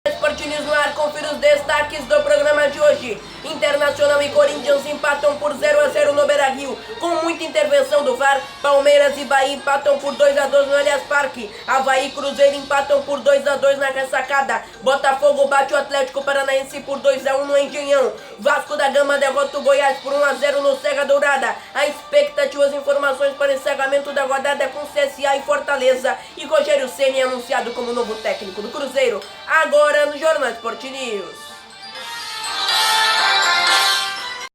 Esporte News no ar, confira os destaques do programa de hoje. Internacional e Corinthians empatam por 0-0 no Beira-Rio. Com muita intervenção do VAR, Palmeiras e Bahia empatam por 2-2 no Allianz Parque. Avaí e Cruzeiro empatam por 2-2 na Ressacada. Botafogo bate o Atlético Paranaense por 2-1 no Engenhão. Vasco da Gama derrota o Goiás por 1-0 no Serra Dourada. A expectativas informações para o encerramento da rodada com CSA e Fortaleza. E Rogério Ceni é anunciado como novo técnico do Cruzeiro. Agora no Jornal Esporte News.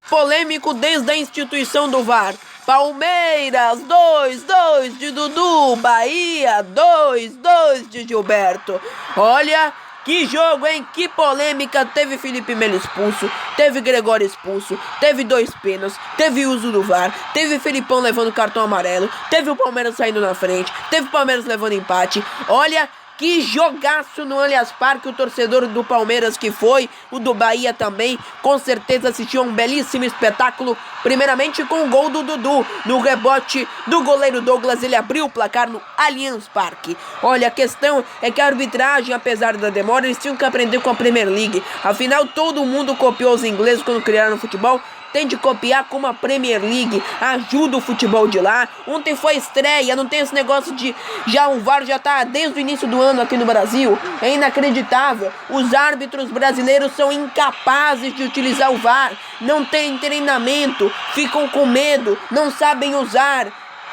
Polêmico desde a instituição do VAR. Palmeiras 2-2 de Dudu, Bahia 2-2 de Gilberto. Olha que jogo, hein? Que polêmica. Teve Felipe Melo expulso, teve Gregório expulso, teve 2 pênaltis, teve uso do VAR, teve Felipão levando cartão amarelo, teve o Palmeiras saindo na frente, teve o Palmeiras levando empate. Olha que jogaço no Allianz Parque. O torcedor do Palmeiras que foi, o do Bahia também, com certeza assistiu a um belíssimo espetáculo. Primeiramente com o gol do Dudu, no rebote do goleiro Douglas, ele abriu o placar no Allianz Parque. Olha, a questão é que a arbitragem, apesar da demora, eles tinham que aprender com a Premier League. Afinal, todo mundo copiou os ingleses quando criaram o futebol. Tem de copiar como a Premier League ajuda o futebol de lá. Ontem foi estreia, não tem esse negócio de já o VAR já tá desde o início do ano aqui no Brasil. É inacreditável. Os árbitros brasileiros são incapazes de utilizar o VAR. Não tem treinamento, ficam com medo, não sabem usar.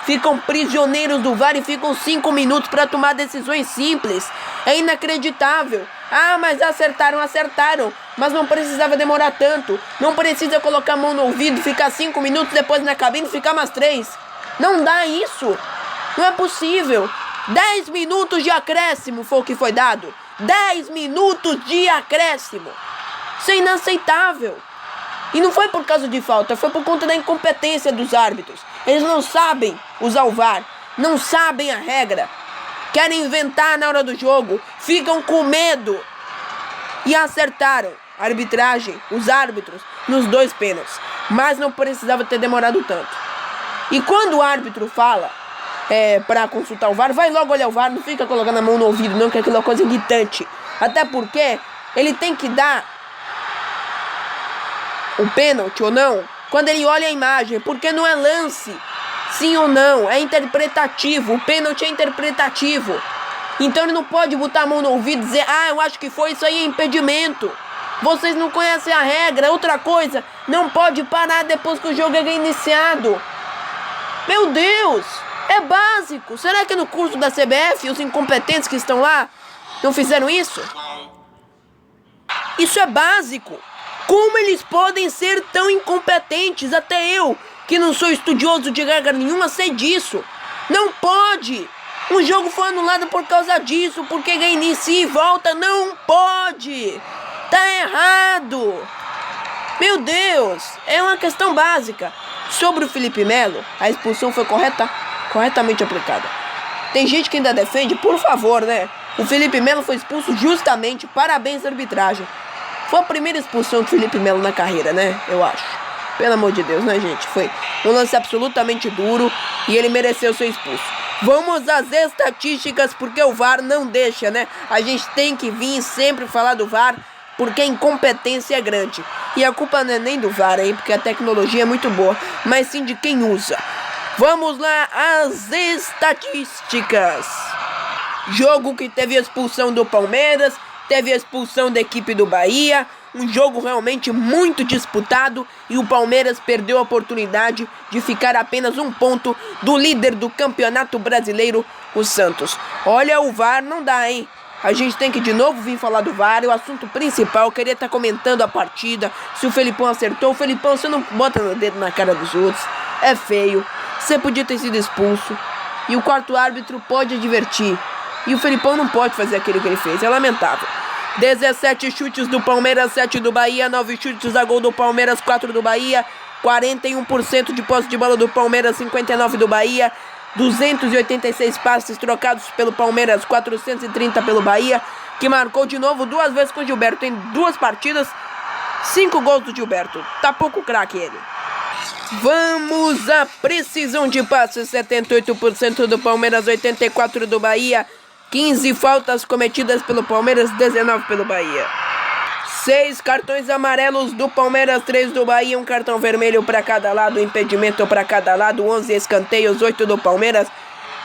Ficam prisioneiros do VAR e ficam 5 minutos para tomar decisões simples. É inacreditável. Ah, mas acertaram. Mas não precisava demorar tanto. Não precisa colocar a mão no ouvido, ficar 5 minutos, depois na cabine ficar mais 3. Não dá isso. Não é possível. 10 minutos de acréscimo foi o que foi dado. 10 minutos de acréscimo. Isso é inaceitável. E não foi por causa de falta, foi por conta da incompetência dos árbitros. Eles não sabem usar o VAR, não sabem a regra. Querem inventar na hora do jogo, ficam com medo. E acertaram a arbitragem, os árbitros, nos 2 pênaltis. Mas não precisava ter demorado tanto. E quando o árbitro fala para consultar o VAR, vai logo olhar o VAR, não fica colocando a mão no ouvido não, que aquilo é uma coisa irritante. Até porque ele tem que dar o pênalti ou não quando ele olha a imagem, porque não é lance, sim ou não, é interpretativo. O pênalti é interpretativo. Então ele não pode botar a mão no ouvido e dizer, eu acho que foi, isso aí é impedimento. Vocês não conhecem a regra. Outra coisa, não pode parar depois que o jogo é iniciado. Meu Deus, é básico. Será que no curso da CBF os incompetentes que estão lá não fizeram isso? Isso é básico. Como eles podem ser tão incompetentes? Até eu, que não sou estudioso de regra nenhuma, sei disso. Não pode. Um jogo foi anulado por causa disso, porque reinicia e volta. Não pode. Tá errado. Meu Deus, é uma questão básica. Sobre o Felipe Melo, a expulsão foi corretamente aplicada. Tem gente que ainda defende, por favor, né? O Felipe Melo foi expulso justamente, parabéns à arbitragem. Foi a primeira expulsão do Felipe Melo na carreira, né? Eu acho. Pelo amor de Deus, né, gente? Foi um lance absolutamente duro e ele mereceu ser expulso. Vamos às estatísticas, porque o VAR não deixa, né? A gente tem que vir sempre falar do VAR, porque a incompetência é grande. E a culpa não é nem do VAR, hein? Porque a tecnologia é muito boa, mas sim de quem usa. Vamos lá às estatísticas. Jogo que teve a expulsão do Palmeiras, teve a expulsão da equipe do Bahia, um jogo realmente muito disputado e o Palmeiras perdeu a oportunidade de ficar apenas 1 ponto do líder do Campeonato Brasileiro, o Santos. Olha, o VAR não dá, hein? A gente tem que de novo vir falar do VAR, é o assunto principal. Eu queria estar comentando a partida, se o Felipão acertou. O Felipão, você não bota o dedo na cara dos outros, é feio. Você podia ter sido expulso e o quarto árbitro pode advertir. E o Felipão não pode fazer aquilo que ele fez, é lamentável. 17 chutes do Palmeiras, 7 do Bahia, 9 chutes a gol do Palmeiras, 4 do Bahia, 41% de posse de bola do Palmeiras, 59 do Bahia, 286 passes trocados pelo Palmeiras, 430 pelo Bahia, que marcou de novo 2 vezes com o Gilberto em 2 partidas, 5 gols do Gilberto. Tá pouco craque ele. Vamos à precisão de passes, 78% do Palmeiras, 84% do Bahia. 15 faltas cometidas pelo Palmeiras, 19 pelo Bahia. 6 cartões amarelos do Palmeiras, 3 do Bahia, um cartão vermelho para cada lado, impedimento para cada lado, 11 escanteios, 8 do Palmeiras,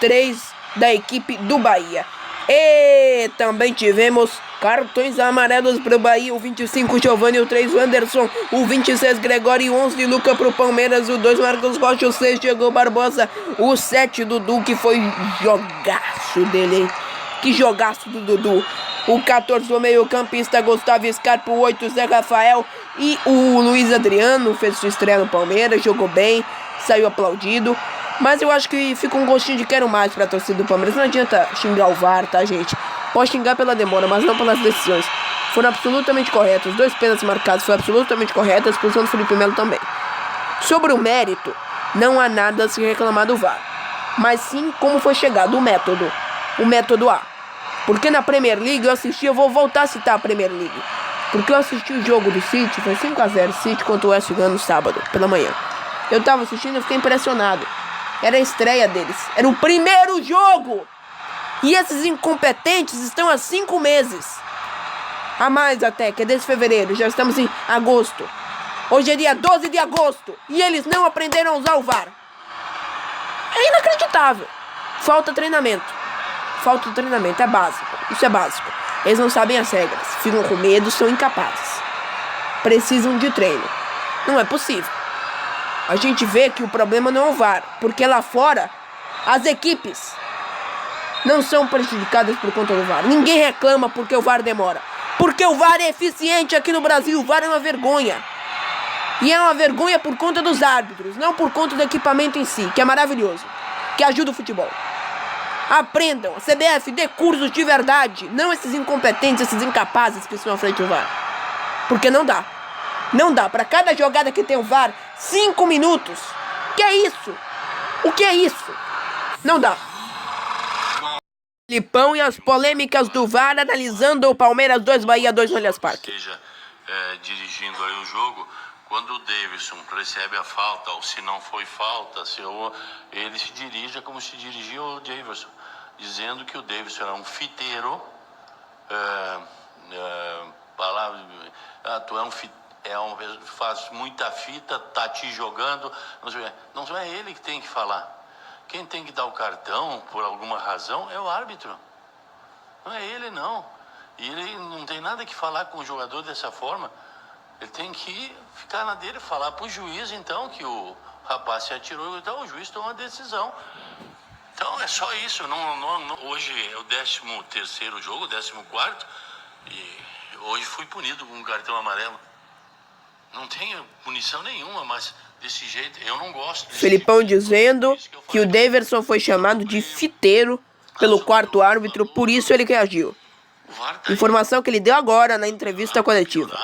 3 da equipe do Bahia. E também tivemos cartões amarelos para o Bahia, o 25 Giovani, o 3 o Anderson, o 26 Gregório, o 11 Luca para o Palmeiras, o 2 Marcos Rocha, o 6 Diego Barbosa, o 7 Dudu, que foi jogaço dele, hein? Que jogaço do Dudu. O 14 o meio-campista Gustavo Scarpa, o 8 Zé Rafael e o Luiz Adriano fez sua estreia no Palmeiras, jogou bem, saiu aplaudido. Mas eu acho que fica um gostinho de quero mais pra torcida do Palmeiras. Não adianta xingar o VAR, tá, gente? Pode xingar pela demora, mas não pelas decisões. Foram absolutamente corretos. Os 2 pênaltis marcados foram absolutamente corretos. A expulsão do Felipe Melo também. Sobre o mérito, não há nada a se reclamar do VAR. Mas sim como foi chegado o método. O método A. Porque na Premier League eu assisti, eu vou voltar a citar a Premier League. Porque eu assisti o jogo do City, foi 5-0 City contra o West Ham no sábado, pela manhã. Eu tava assistindo e fiquei impressionado. Era a estreia deles. Era o primeiro jogo. E esses incompetentes estão há 5 meses. A mais até, que é desde fevereiro. Já estamos em agosto. Hoje é dia 12 de agosto. E eles não aprenderam a usar o VAR. É inacreditável. Falta treinamento. Falta de treinamento. É básico. Isso é básico. Eles não sabem as regras. Ficam com medo, são incapazes. Precisam de treino. Não é possível. A gente vê que o problema não é o VAR, porque lá fora as equipes não são prejudicadas por conta do VAR. Ninguém reclama porque o VAR demora. Porque o VAR é eficiente aqui no Brasil. O VAR é uma vergonha. E é uma vergonha por conta dos árbitros, não por conta do equipamento em si, que é maravilhoso, que ajuda o futebol. Aprendam, a CBF dê cursos de verdade, não esses incompetentes, esses incapazes que estão à frente do VAR. Porque não dá. Não dá. Para cada jogada que tem o VAR, 5 minutos. Que é isso? O que é isso? Não dá. Filipão e as polêmicas do VAR, analisando o Palmeiras 2, Bahia 2 no Allianz Parque. Esteja dirigindo aí o jogo, quando o Davidson recebe a falta, ou se não foi falta, ele se dirige como se dirigia o Davidson, dizendo que o Davidson era um fiteiro, tu é um fiteiro. Faz muita fita, tá te jogando. Não é ele que tem que falar. Quem tem que dar o cartão, por alguma razão, é o árbitro. Não é ele, não. E ele não tem nada que falar com o jogador dessa forma. Ele tem que ficar na dele, falar pro juiz, então, que o rapaz se atirou, então o juiz toma a decisão. Então é só isso. Hoje é o 13º jogo, 14º, e hoje fui punido com um cartão amarelo. Não tenho punição nenhuma, mas desse jeito eu não gosto. Felipão dizendo que o Daverson foi chamado de fiteiro pelo 4º árbitro, por isso ele reagiu. Informação que ele deu agora na entrevista coletiva.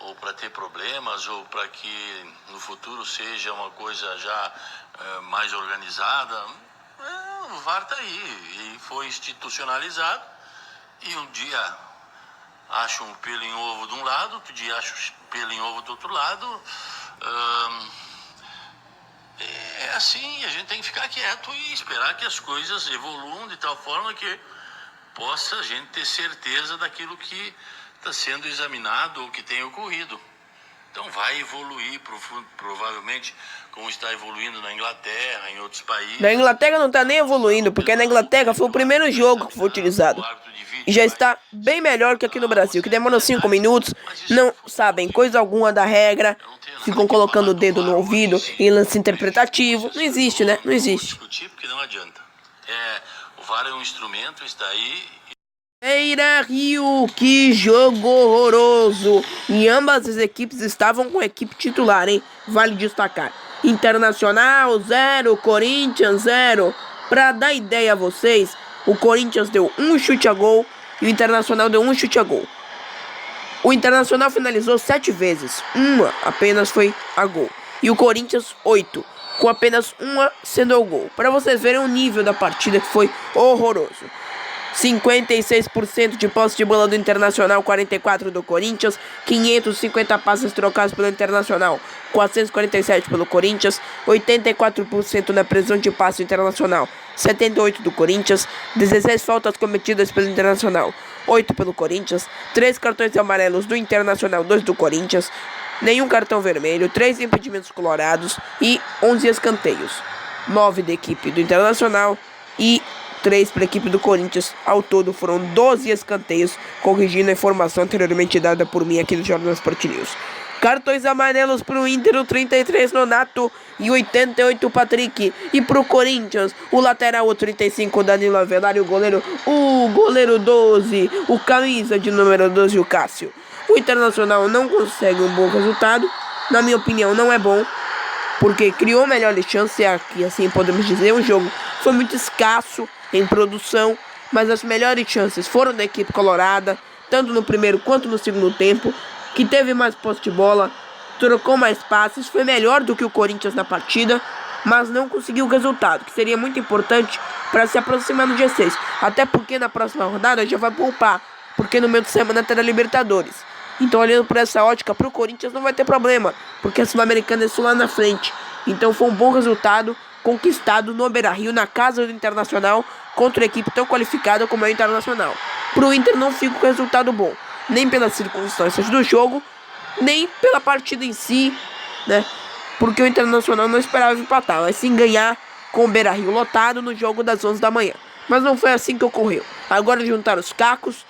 Ou para ter problemas, ou para que no futuro seja uma coisa já mais organizada. O VAR está aí, e foi institucionalizado, e um dia acho um pelo em ovo de um lado, outro dia acho pelo em ovo do outro lado. É assim, a gente tem que ficar quieto e esperar que as coisas evoluam de tal forma que possa a gente ter certeza daquilo que está sendo examinado ou que tem ocorrido. Então vai evoluir, provavelmente, como está evoluindo na Inglaterra, em outros países. Na Inglaterra não está nem evoluindo, porque na Inglaterra foi o primeiro jogo que foi utilizado. E já está bem melhor que aqui no Brasil, que demorou 5 minutos, não sabem coisa alguma da regra, ficam colocando o dedo no ouvido em lance interpretativo. Não existe, né? Não existe. Porque não adianta. O VAR é um instrumento, está aí. Beira-Rio, que jogo horroroso! E ambas as equipes estavam com a equipe titular, hein? Vale destacar. Internacional 0, Corinthians 0. Pra dar ideia a vocês, o Corinthians deu um chute a gol e o Internacional deu um chute a gol. O Internacional finalizou 7 vezes, uma apenas foi a gol. E o Corinthians 8, com apenas uma sendo ao gol. Para vocês verem o nível da partida, que foi horroroso. 56% de posse de bola do Internacional, 44% do Corinthians, 550 passes trocados pelo Internacional, 447 pelo Corinthians, 84% na precisão de passe Internacional, 78% do Corinthians, 16 faltas cometidas pelo Internacional, 8 pelo Corinthians, 3 cartões amarelos do Internacional, 2 do Corinthians, nenhum cartão vermelho, 3 impedimentos colorados e 11 escanteios, 9 da equipe do Internacional e 3 para a equipe do Corinthians. Ao todo foram 12 escanteios, corrigindo a informação anteriormente dada por mim aqui no Jornal Sport News. Cartões amarelos para o Inter, o 33 Nonato e 88 o Patrick. E para o Corinthians, o lateral, o 35 Danilo Avelar e o goleiro 12, o camisa de número 12, o Cássio. O Internacional não consegue um bom resultado, na minha opinião não é bom, porque criou melhores chances, aqui assim podemos dizer, o jogo foi muito escasso em produção, mas as melhores chances foram da equipe colorada, tanto no primeiro quanto no segundo tempo, que teve mais posse de bola, trocou mais passes, foi melhor do que o Corinthians na partida, mas não conseguiu o resultado, que seria muito importante para se aproximar no G6, até porque na próxima rodada já vai poupar, porque no meio de semana terá Libertadores. Então, olhando por essa ótica, para o Corinthians não vai ter problema, porque a Sul-Americana é só lá na frente. Então foi um bom resultado conquistado no Beira-Rio, na casa do Internacional, contra uma equipe tão qualificada como é o Internacional. Para o Inter não fica com resultado bom, nem pelas circunstâncias do jogo, nem pela partida em si, né? Porque o Internacional não esperava empatar, mas sim ganhar com o Beira-Rio lotado no jogo das 11 da manhã. Mas não foi assim que ocorreu. Agora juntaram os cacos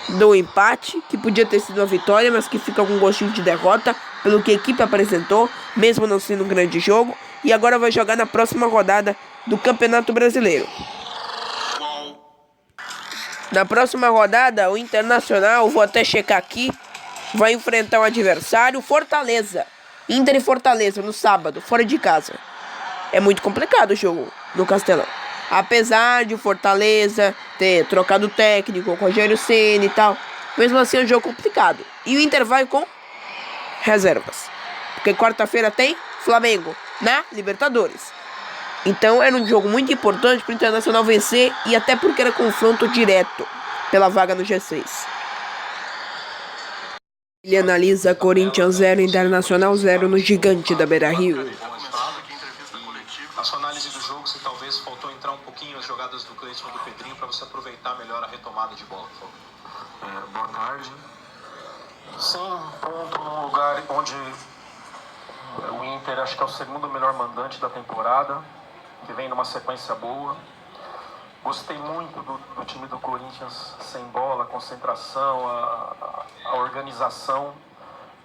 do empate, que podia ter sido uma vitória, mas que fica com um gostinho de derrota, pelo que a equipe apresentou, mesmo não sendo um grande jogo, e agora vai jogar na próxima rodada do Campeonato Brasileiro. Na próxima rodada, o Internacional, vou até checar aqui, vai enfrentar um adversário, Fortaleza. Inter e Fortaleza, no sábado, fora de casa. É muito complicado o jogo no Castelão. Apesar de Fortaleza ter trocado técnico com o Rogério Ceni e tal, mesmo assim é um jogo complicado. E o Inter vai com reservas, porque quarta-feira tem Flamengo na Libertadores. Então era um jogo muito importante para o Internacional vencer, e até porque era confronto direto pela vaga no G6. Ele analisa Corinthians 0, Internacional 0 no gigante da Beira-Rio. A sua análise do jogo, se talvez faltou entrar um pouquinho as jogadas do Cleison e do Pedrinho para você aproveitar melhor a retomada de bola. Boa tarde. Sim, ponto num lugar onde o Inter acho que é o segundo melhor mandante da temporada, que vem numa sequência boa. Gostei muito do time do Corinthians, sem bola, a concentração, a organização,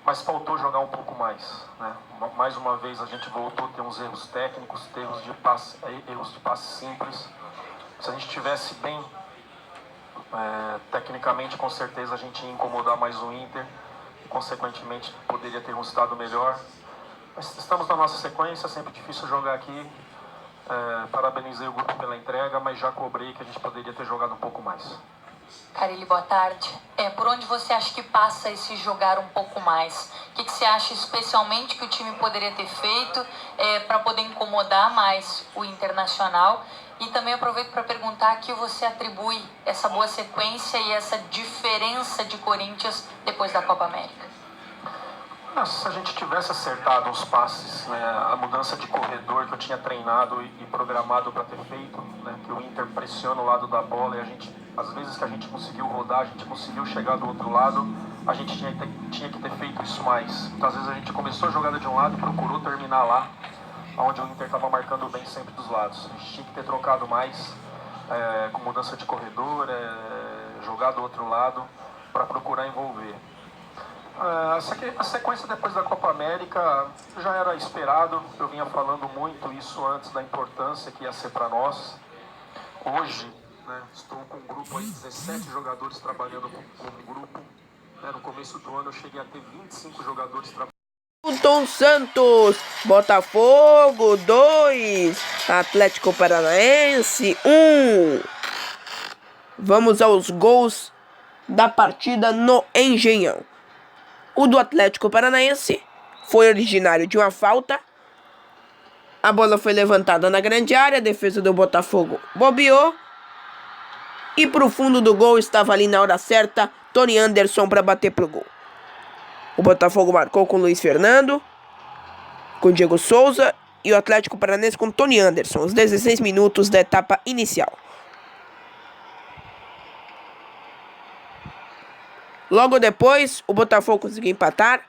mas faltou jogar um pouco mais, né? Mais uma vez a gente voltou a ter uns erros técnicos, erros de passe simples. Se a gente tivesse bem tecnicamente, com certeza a gente ia incomodar mais o Inter e consequentemente poderia ter um resultado melhor. Mas estamos na nossa sequência, sempre difícil jogar aqui. Parabenizei o grupo pela entrega, mas já cobrei que a gente poderia ter jogado um pouco mais. Carille, boa tarde. Por onde você acha que passa esse jogar um pouco mais? O que você acha especialmente que o time poderia ter feito para poder incomodar mais o Internacional? E também aproveito para perguntar a que você atribui essa boa sequência e essa diferença de Corinthians depois da Copa América. Se a gente tivesse acertado os passes, né, a mudança de corredor que eu tinha treinado e programado para ter feito, né, que o Inter pressiona o lado da bola e a gente, às vezes que a gente conseguiu rodar, a gente conseguiu chegar do outro lado, a gente tinha que ter feito isso mais. Então, às vezes a gente começou a jogada de um lado e procurou terminar lá, onde o Inter estava marcando bem sempre dos lados. A gente tinha que ter trocado mais, com mudança de corredor, jogar do outro lado para procurar envolver. A sequência depois da Copa América já era esperado, eu vinha falando muito isso antes da importância que ia ser para nós. Hoje, né, estou com um grupo aí, 17 jogadores trabalhando com um grupo. No começo do ano eu cheguei a ter 25 jogadores trabalhando. Tom Santos, Botafogo 2, Atlético Paranaense 1. Vamos aos gols da partida no Engenhão. O do Atlético Paranaense foi originário de uma falta. A bola foi levantada na grande área, a defesa do Botafogo bobeou E pro fundo do gol estava ali na hora certa Tony Anderson para bater pro gol. O Botafogo marcou com Luiz Fernando, com Diego Souza e o Atlético Paranaense com Tony Anderson, os 16 minutos da etapa inicial. Logo depois, o Botafogo conseguiu empatar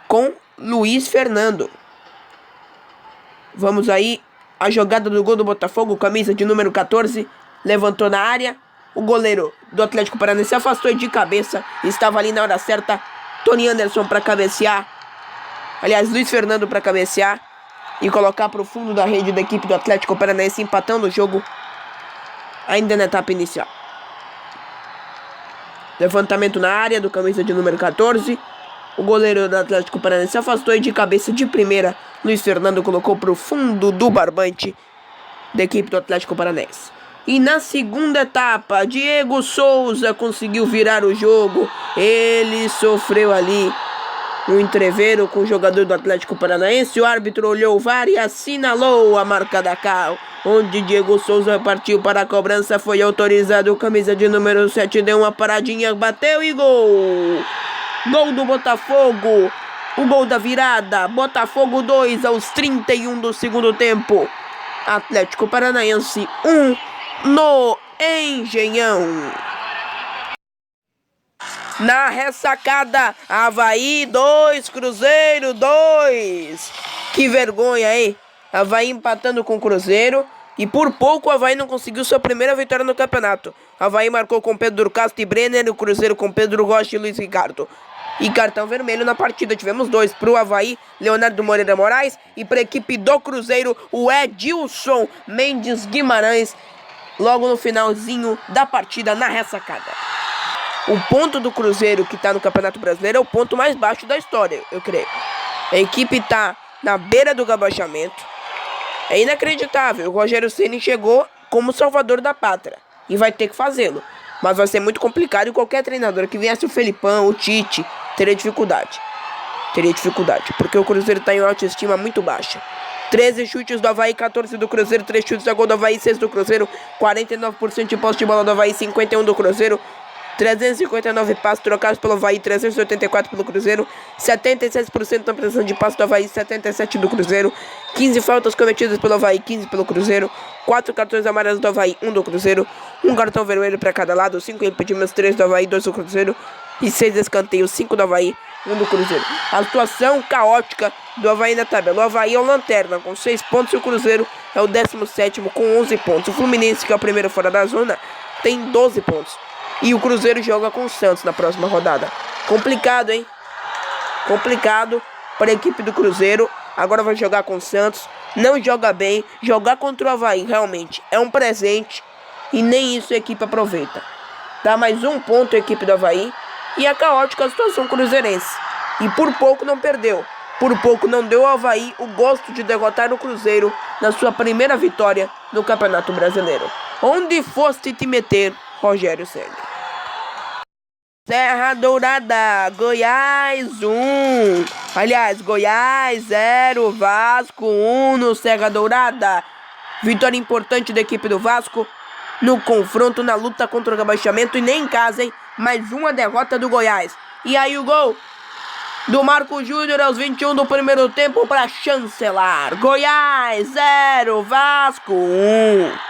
com Luiz Fernando. Vamos aí, a jogada do gol do Botafogo, camisa de número 14, levantou na área. O goleiro do Atlético Paranaense se afastou de cabeça, estava ali na hora certa. Tony Anderson para cabecear. Aliás, Luiz Fernando para cabecear e colocar para o fundo da rede da equipe do Atlético Paranaense, empatando o jogo ainda na etapa inicial. Levantamento na área do camisa de número 14. O goleiro do Atlético Paranaense se afastou e de cabeça de primeira, Luiz Fernando colocou para o fundo do barbante da equipe do Atlético Paranaense. E na segunda etapa, Diego Souza conseguiu virar o jogo. Ele sofreu ali um entreveiro com o jogador do Atlético Paranaense. O árbitro olhou o VAR e assinalou a marca da cal, onde Diego Souza partiu para a cobrança. Foi autorizado. Camisa de número 7 deu uma paradinha, bateu e gol! Gol do Botafogo. O gol da virada. Botafogo 2 aos 31 do segundo tempo. Atlético Paranaense 1 no Engenhão. Na ressacada, Avaí 2, Cruzeiro 2. Que vergonha, hein? Avaí empatando com o Cruzeiro. E por pouco o Avaí não conseguiu sua primeira vitória no campeonato. Avaí marcou com Pedro Castro e Brenner. E o Cruzeiro com Pedro Rocha e Luiz Ricardo. E cartão vermelho na partida. Tivemos 2 para o Avaí, Leonardo Moreira Moraes. E para a equipe do Cruzeiro, o Edilson Mendes Guimarães. Logo no finalzinho da partida, na ressacada. O ponto do Cruzeiro, que está no Campeonato Brasileiro, é o ponto mais baixo da história, eu creio. A equipe está na beira do rebaixamento. É inacreditável. O Rogério Ceni chegou como salvador da pátria. E vai ter que fazê-lo. Mas vai ser muito complicado e qualquer treinador que viesse o Felipão, o Tite, teria dificuldade. Porque o Cruzeiro está em uma autoestima muito baixa. 13 chutes do Avaí, 14 do Cruzeiro, 3 chutes a gol do Avaí, 6 do Cruzeiro, 49% de posse de bola do Avaí, 51 do Cruzeiro, 359 passes trocados pelo Avaí, 384 pelo Cruzeiro, 76% na pressão de passe do Avaí, 77 do Cruzeiro, 15 faltas cometidas pelo Avaí, 15 pelo Cruzeiro, 4 cartões amarelos do Avaí, 1 do Cruzeiro, 1 cartão vermelho para cada lado, 5 impedimentos, 3 do Avaí, 2 do Cruzeiro e 6 escanteios, 5 do Avaí, 1 do Cruzeiro. A situação caótica do Avaí na tabela. O Avaí é o lanterna com 6 pontos e o Cruzeiro é o 17º com 11 pontos. O Fluminense, que é o primeiro fora da zona, tem 12 pontos. E o Cruzeiro joga com o Santos na próxima rodada. Complicado, hein? Complicado para a equipe do Cruzeiro. Agora vai jogar com o Santos. Não joga bem. Jogar contra o Avaí realmente é um presente. E nem isso a equipe aproveita. Dá mais 1 ponto a equipe do Avaí. E é caótica a situação cruzeirense. E por pouco não perdeu. Por pouco não deu ao Avaí o gosto de derrotar o Cruzeiro na sua primeira vitória no Campeonato Brasileiro. Onde foste te meter, Rogério Ceni? Serra Dourada, Goiás 1. Aliás, Goiás 0, Vasco 1 no Serra Dourada. Vitória importante da equipe do Vasco no confronto, na luta contra o rebaixamento. E nem em casa, hein? Mais uma derrota do Goiás. E aí o gol do Marco Júnior aos 21 do primeiro tempo para chancelar. Goiás 0, Vasco 1.